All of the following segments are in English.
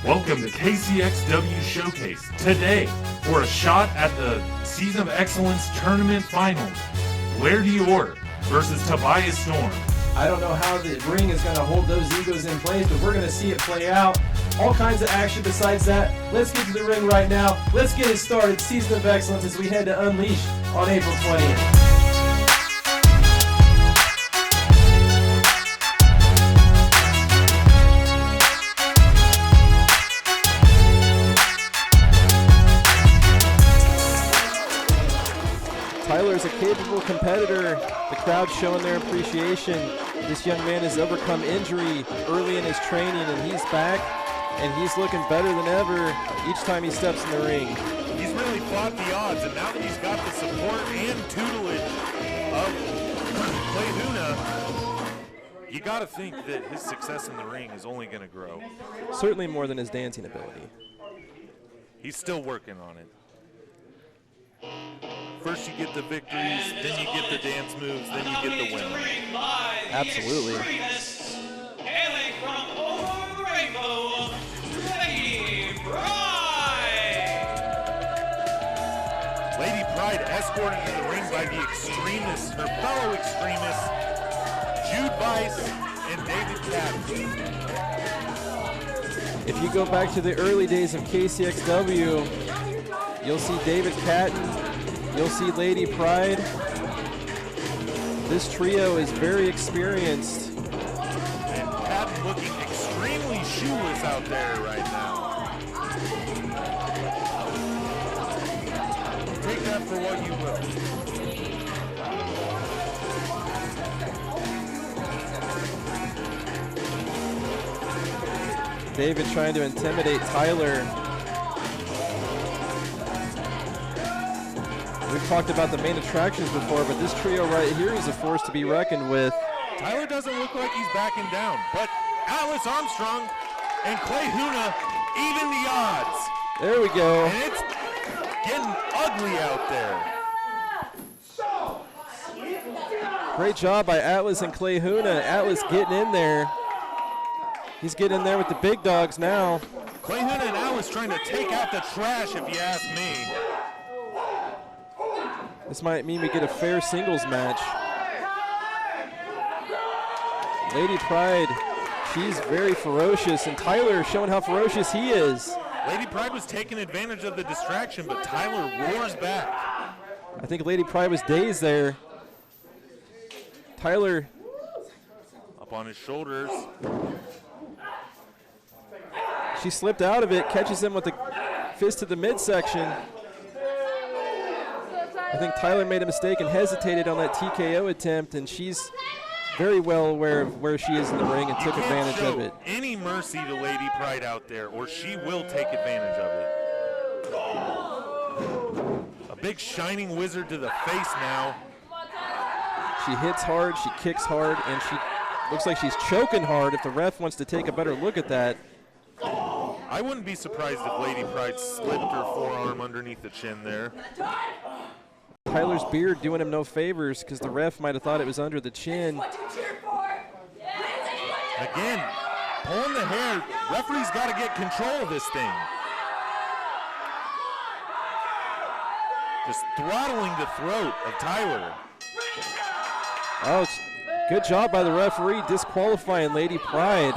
Welcome to KCXW Showcase. Today, for a shot at the Season of Excellence Tournament Finals, Blaire Dior versus Tobias Storm. I don't know how the ring is going to hold those egos in place, but we're going to see it play out. All kinds of action besides that. Let's get to the ring right now. Let's get it started. Season of Excellence as we head to Unleash on April 20th. Tyler is a capable competitor. The crowd showing their appreciation. This young man has overcome injury early in his training, and he's back, and he's looking better than ever each time he steps in the ring. He's really fought the odds, and now that he's got the support and tutelage of Clay Huna, you got to think that his success in the ring is only going to grow. Certainly more than his dancing ability. He's still working on it. First you get the victories, then you get the dance moves, then you get the win. Absolutely. Hailing from over the rainbow, Lady Pride. Lady Pride escorted to the ring by the extremists, her fellow extremists, Jude Weiss and David Catton. If you go back to the early days of KCXW, you'll see David Catton, you'll see Lady Pride. This trio is very experienced. And Patton looking extremely shoeless out there right now. Take that for what you will. David trying to intimidate Tyler. We've talked about the main attractions before, but this trio right here is a force to be reckoned with. Tyler doesn't look like he's backing down, but Atlas Armstrong and Clay Huna even the odds. There we go. And it's getting ugly out there. Great job by Atlas and Clay Huna. Atlas getting in there. He's getting in there with the big dogs now. Clay Huna and Atlas trying to take out the trash, if you ask me. This might mean we get a fair singles match. Lady Pride, she's very ferocious, and Tyler showing how ferocious he is. Lady Pride was taking advantage of the distraction, but Tyler roars back. I think Lady Pride was dazed there. Tyler. Up on his shoulders. She slipped out of it, catches him with a fist to the midsection. I think Tyler made a mistake and hesitated on that TKO attempt, and she's very well aware of where she is in the ring and took advantage of it. Any mercy to Lady Pride out there, or she will take advantage of it. A big shining wizard to the face now. She hits hard, she kicks hard, and she looks like she's choking hard. If the ref wants to take a better look at that. I wouldn't be surprised if Lady Pride slipped her forearm underneath the chin there. Tyler's beard doing him no favors because the ref might have thought it was under the chin. Again, pulling the hair. Referee's got to get control of this thing. Just throttling the throat of Tyler. Oh, it's good job by the referee disqualifying Lady Pride.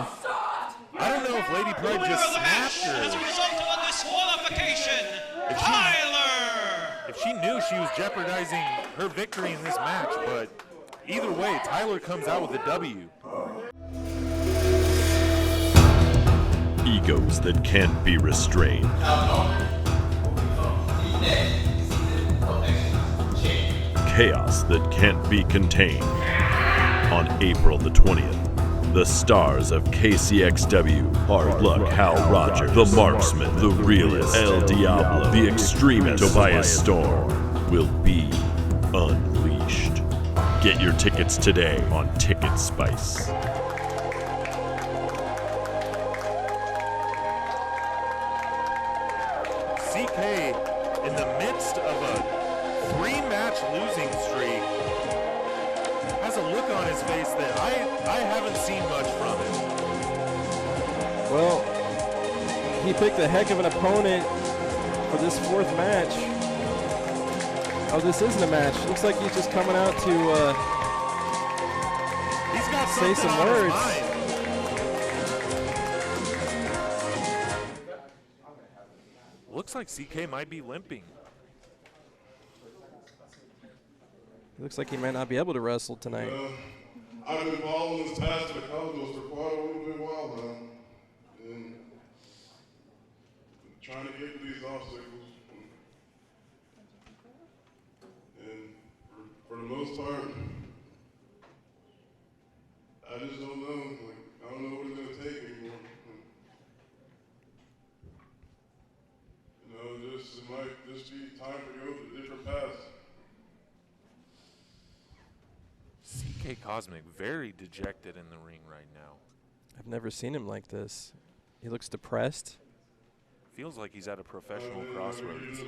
I don't know if Lady Pride just snapped her. As a result of a disqualification, If she knew she was jeopardizing her victory in this match, but either way, Tyler comes out with a W. Egos that can't be restrained. Chaos that can't be contained. On April the 20th, the stars of KCXW, Hard Luck Hal Rogers, The Marksman, The Realist, El Diablo, The Extremist, Tobias Storm, will be unleashed. Get your tickets today on Ticket Spice. CK, in the midst of a 3-match losing streak, has a look on his face that I haven't seen much from him. Well, he picked a heck of an opponent for this 4th match. Oh, this isn't a match. Looks like he's just coming out to He's got say some on words. his mind. Looks like CK might be limping. Looks like he might not be able to wrestle tonight. I've been following this path to the Cosmos for quite a little bit while now. And trying to get to these obstacles. And for the most part, I just don't know. Like, I don't know what it's going to take anymore. You know, it might just be time to go to different paths. CK Cosmic very dejected in the ring right now. I've never seen him like this. He looks depressed. Feels like he's at a professional crossroads.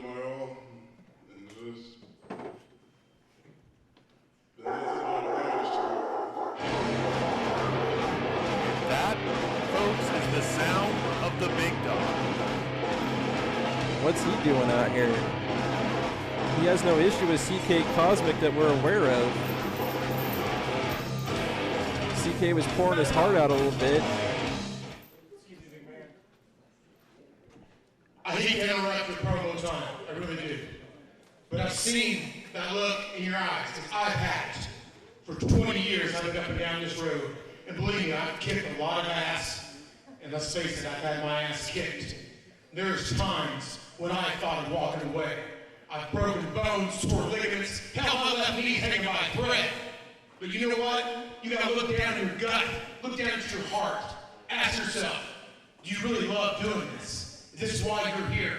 That, folks, is the sound of the Bigg Dogg. What's he doing out here? He has no issue with CK Cosmic that we're aware of. CK was pouring his heart out a little bit. I hate to interrupt your promo time, I really do. But I've seen that look in your eyes, because I've had it. For 20 years, I've been up and down this road. And believe me, I've kicked a lot of ass. And let's face it, I've had my ass kicked. There's times when I thought of walking away. I've broken bones, tore ligaments, hell, my left knee hanging by a thread. But you know what? You gotta look down in your gut, look down at your heart. Ask yourself, do you really love doing this? Is this why you're here?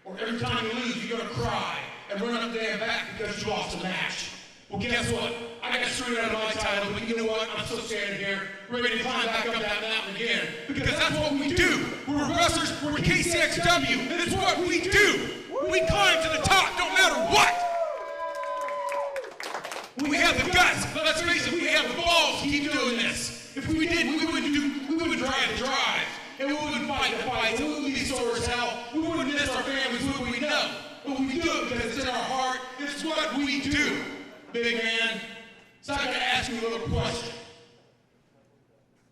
Or every time you lose, you're gonna cry and run up the damn back because you lost a match. Well, guess what? I got screwed out of my title, but you know what? I'm still standing here, ready to climb back up that mountain again. Because that's what we do. We're wrestlers, we're KCXW. It's what we do. We climb to the top, no matter what. We have the guts. Let's face it, we have the balls to keep doing this. If we didn't, we wouldn't drive the drive. And we wouldn't fight the fights. We wouldn't be sore as hell. We wouldn't miss our families, would we? No. But we do it because it's in our heart. It's what we do. Big man. So I gotta ask you a little question.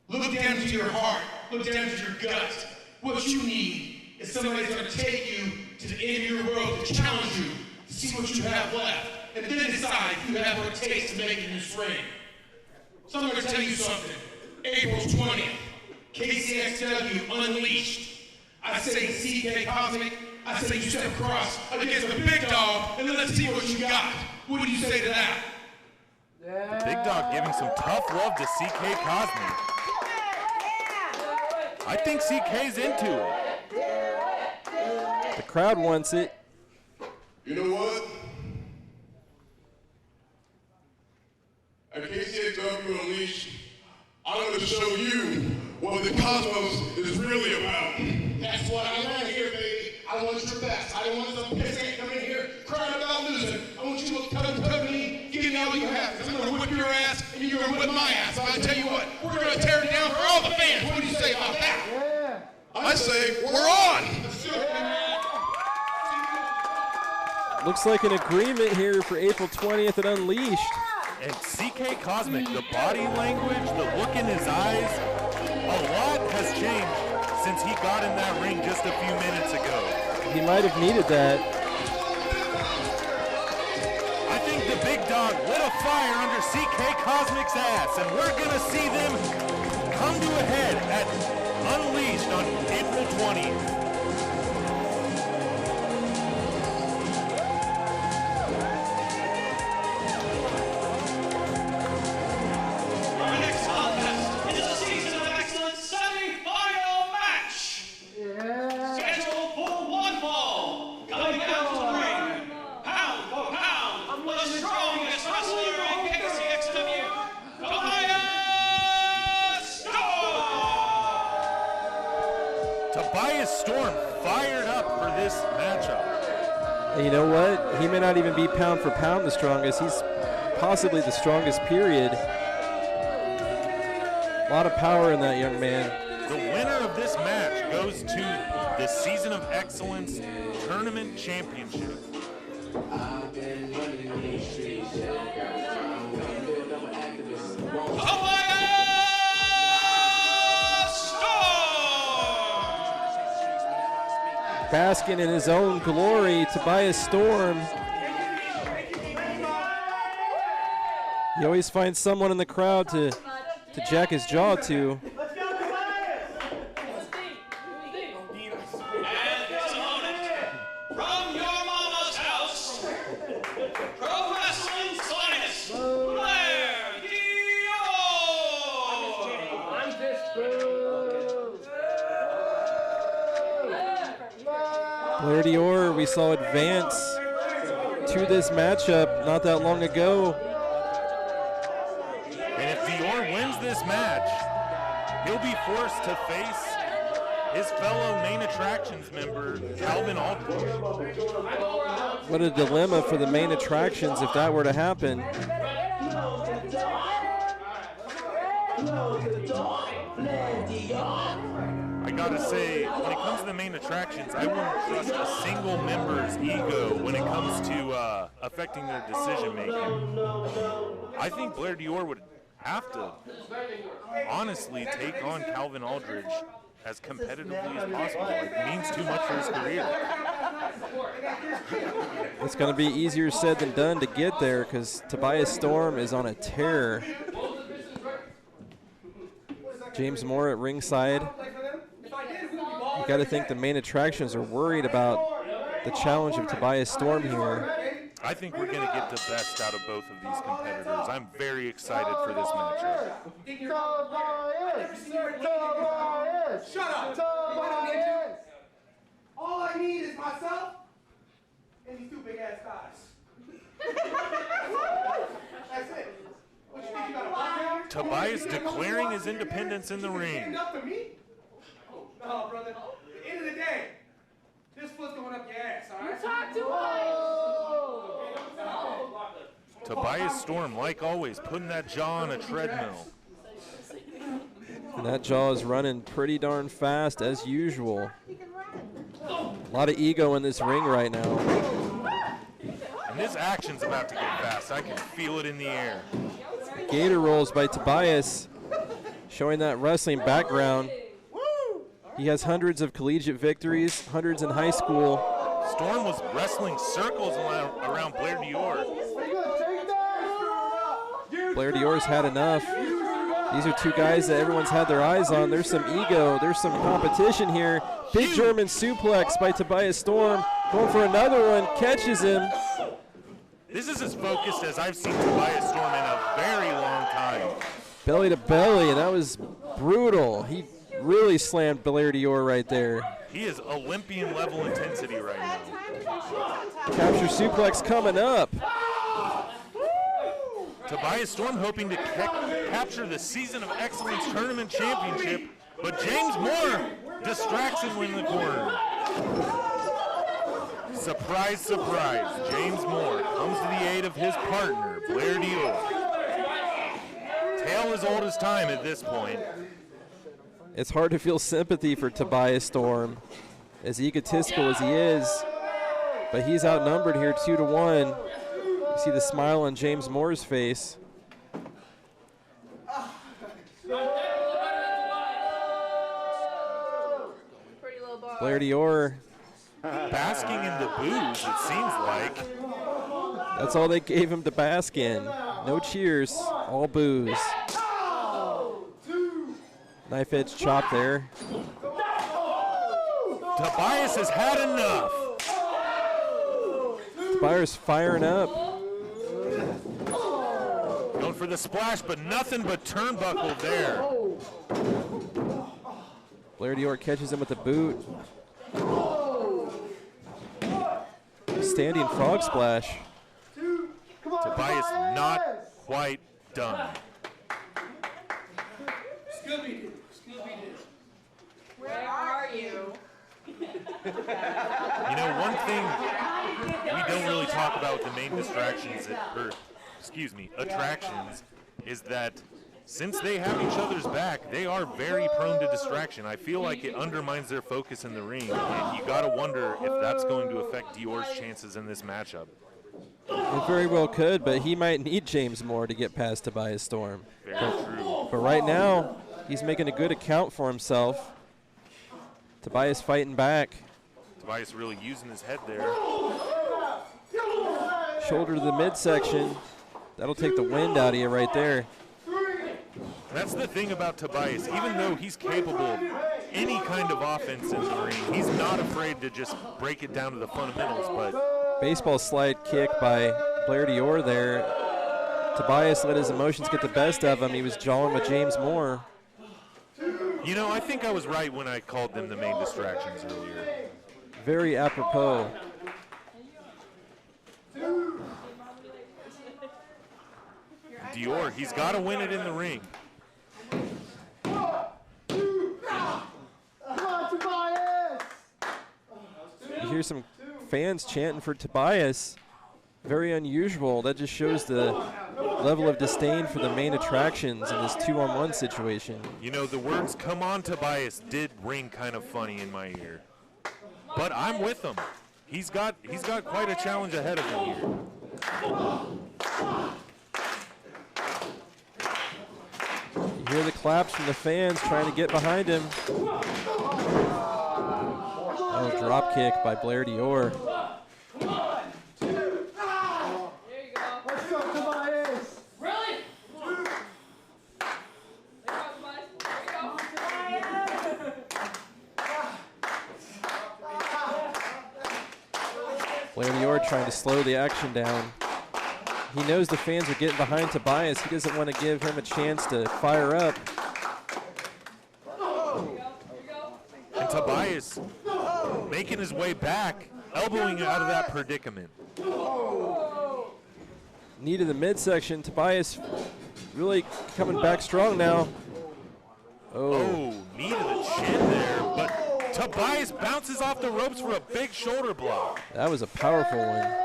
Look down into your heart. Look down into your gut. What you need is somebody that's gonna take you to the end of your road to challenge you, to see what you have left, and then decide if you have what it takes to make it in this ring. So I'm gonna tell you something. April 20th, KCXW Unleashed. I say CK Cosmic, I say you step across against the Bigg Dogg, and then let's see what you got. What do you say to that? The Bigg Dogg giving some tough love to CK Cosmic. I think CK's into it. The crowd wants it. You know what? At KCXW Unleashed, I'm going to show you what the Cosmos is really about. That's what I want to hear, baby. I want your best. I don't want some pissant coming in here crying about losing. I want you to look toe to me, give me all you have. I'm going to whip your ass, and you're going to whip my ass. I'll tell you what, we're going to tear it down for all the fans. What do you say about that? I say, we're on! Looks like an agreement here for April 20th at Unleashed. And CK Cosmic, the body language, the look in his eyes, a lot has changed since he got in that ring just a few minutes ago. He might have needed that. I think the Bigg Dogg lit a fire under CK Cosmic's ass, and we're going to see them come to a head at Unleashed on April 20th. Our next contest is the Season of Excellence semi-final match. Scheduled for one fall. Coming down to the ring, pound for pound, the strongest wrestler in KCXW, Tobias Storm. Tobias Storm fired up for this matchup. And you know what? He may not even be pound for pound the strongest. He's possibly the strongest, period. A lot of power in that young man. The winner of this match goes to the Season of Excellence Tournament Championship. Basking in his own glory, Tobias Storm. He always finds someone in the crowd to jack his jaw to. From your mama's house, pro wrestling's finest, Blaire Dior! Blaire Dior, we saw advance to this matchup not that long ago. And if Dior wins this match, he'll be forced to face his fellow main attractions member, Calvin Aldridge. What a dilemma for the main attractions if that were to happen. I gotta say, when it comes to the main attractions, I wouldn't trust a single member's ego when it comes to affecting their decision making. I think Blaire Dior would have to honestly take on Calvin Aldridge as competitively as possible. It means too much for his career. It's going to be easier said than done to get there because Tobias Storm is on a tear. James Moore at ringside. You got to think the main attractions are worried about the challenge of Tobias Storm here. I think we're going to get the best out of both of these competitors. I'm very excited for this matchup. Shut up! All I need is myself and these two big ass thighs. That's it. What you think you got a block down? Tobias declaring his independence in the ring. Stand up for me? No, brother. At the end of the day, this foot's going up your ass, all right? Talk to us! Tobias Storm, like always, putting that jaw on a treadmill. And that jaw is running pretty darn fast as usual. A lot of ego in this ring right now. And this action's about to get fast. I can feel it in the air. Gator rolls by Tobias, showing that wrestling background. He has hundreds of collegiate victories, hundreds in high school. Storm was wrestling circles around Blaire Dior. Blaire Dior's had enough. These are two guys that everyone's had their eyes on. There's some ego. There's some competition here. Big German suplex by Tobias Storm. Going for another one. Catches him. This is as focused as I've seen Tobias Storm in a very long time. Belly to belly, and that was brutal. He really slammed Blaire Dior right there. He is Olympian level intensity right now. Capture suplex coming up. Tobias Storm hoping to capture the Season of Excellence Tournament Championship, but James Moore distracts him in the corner. Surprise, surprise, James Moore comes to the aid of his partner, Blaire Dior. Tale as old as time at this point. It's hard to feel sympathy for Tobias Storm, as egotistical as he is, but he's outnumbered here 2-1. You see the smile on James Moore's face. Blaire Dior basking in the booze, it seems like. That's all they gave him to bask in. No cheers, all booze. Knife edge chop there. Tobias has had enough. Tobias firing up. Going for the splash, but nothing but turnbuckle there. Blaire Dior catches him with the boot. Standing frog splash. Tobias not quite done. Scooby-Doo. Where are you? You know, one thing we don't really talk about with the main attractions is that since they have each other's back, they are very prone to distraction. I feel like it undermines their focus in the ring, and you got to wonder if that's going to affect Dior's chances in this matchup. It very well could, but he might need James Moore to get past Tobias Storm. Very true. But right now, he's making a good account for himself. Tobias fighting back. Tobias really using his head there. Shoulder to the midsection. That'll take the wind out of you right there. That's the thing about Tobias. Even though he's capable of any kind of offense in the ring, he's not afraid to just break it down to the fundamentals. But baseball slide kick by Blaire Dior there. Tobias let his emotions get the best of him. He was jawing with James Moore. you know, I think I was right when I called them the main distractions earlier. Very apropos. Dior, he's got to win it in the ring. You hear some fans chanting for Tobias. Very unusual. That just shows the level of disdain for the main attractions in this 2-on-1 situation. You know, the words "come on, Tobias" did ring kind of funny in my ear. But I'm with him. He's got quite a challenge ahead of him here. You hear the claps from the fans trying to get behind him. Oh, drop kick by Blaire Dior. Blaire Dior trying to slow the action down. He knows the fans are getting behind Tobias. He doesn't want to give him a chance to fire up. And Tobias making his way back, elbowing out of that predicament. Knee to the midsection. Tobias really coming back strong now. Oh, knee to the chin there, but Tobias bounces off the ropes for a big shoulder block. That was a powerful one.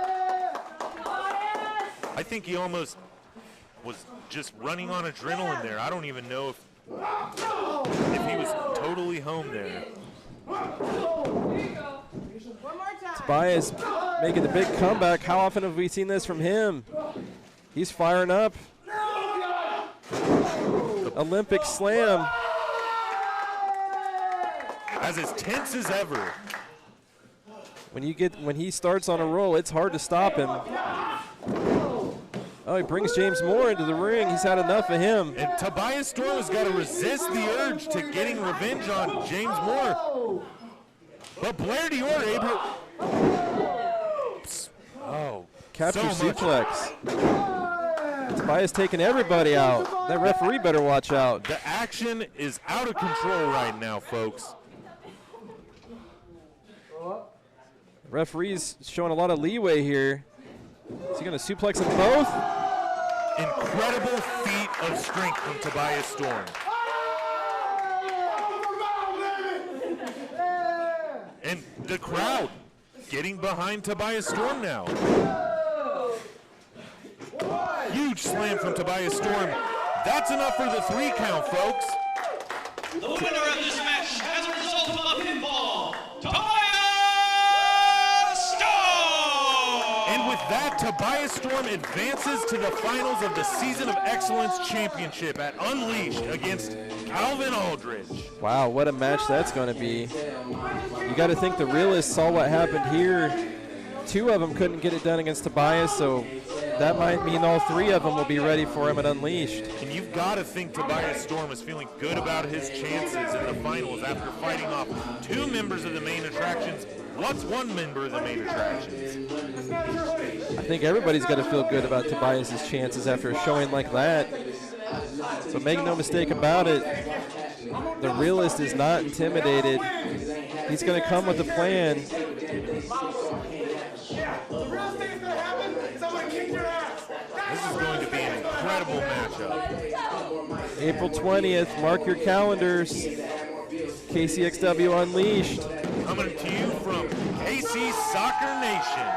I think he almost was just running on adrenaline there. I don't even know if he was totally home there. Tobias making the big comeback. How often have we seen this from him? He's firing up. Olympic slam. As tense as ever. When he starts on a roll, it's hard to stop him. Oh, he brings James Moore into the ring. He's had enough of him. And Tobias Storm has got to resist the urge to getting revenge on James Moore. But Blaire Dior able. Oh, capture so suplex. Tobias taking everybody out. That referee better watch out. The action is out of control right now, folks. Referee's showing a lot of leeway here. Is he going to suplex them both? Incredible feat of strength from Tobias Storm. And the crowd getting behind Tobias Storm now. Huge slam from Tobias Storm. That's enough for the 3 count, folks. The winner of this match as a result of a pinfall, Tobias Storm! And with that, Tobias Storm advances to the finals of the Season of Excellence Championship at Unleashed against Calvin Aldridge. Wow, what a match that's going to be. You got to think the realists saw what happened here. 2 of them couldn't get it done against Tobias, so that might mean all 3 of them will be ready for him at Unleashed. And you've got to think Tobias Storm is feeling good about his chances in the finals after fighting off 2 members of the main attractions. What's 1 member of the main attractions? I think everybody's got to feel good about Tobias's chances after a showing like that. So make no mistake about it, the realist is not intimidated. He's going to come with a plan. This is going to be an incredible matchup. April 20th, mark your calendars. KCXW Unleashed. Coming to you from KC Soccer Nation.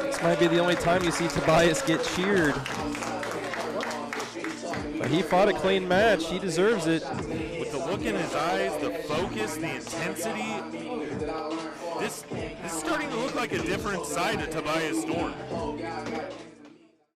This might be the only time you see Tobias get cheered. He fought a clean match. He deserves it. With the look in his eyes, the focus, the intensity, this is starting to look like a different side of Tobias Storm.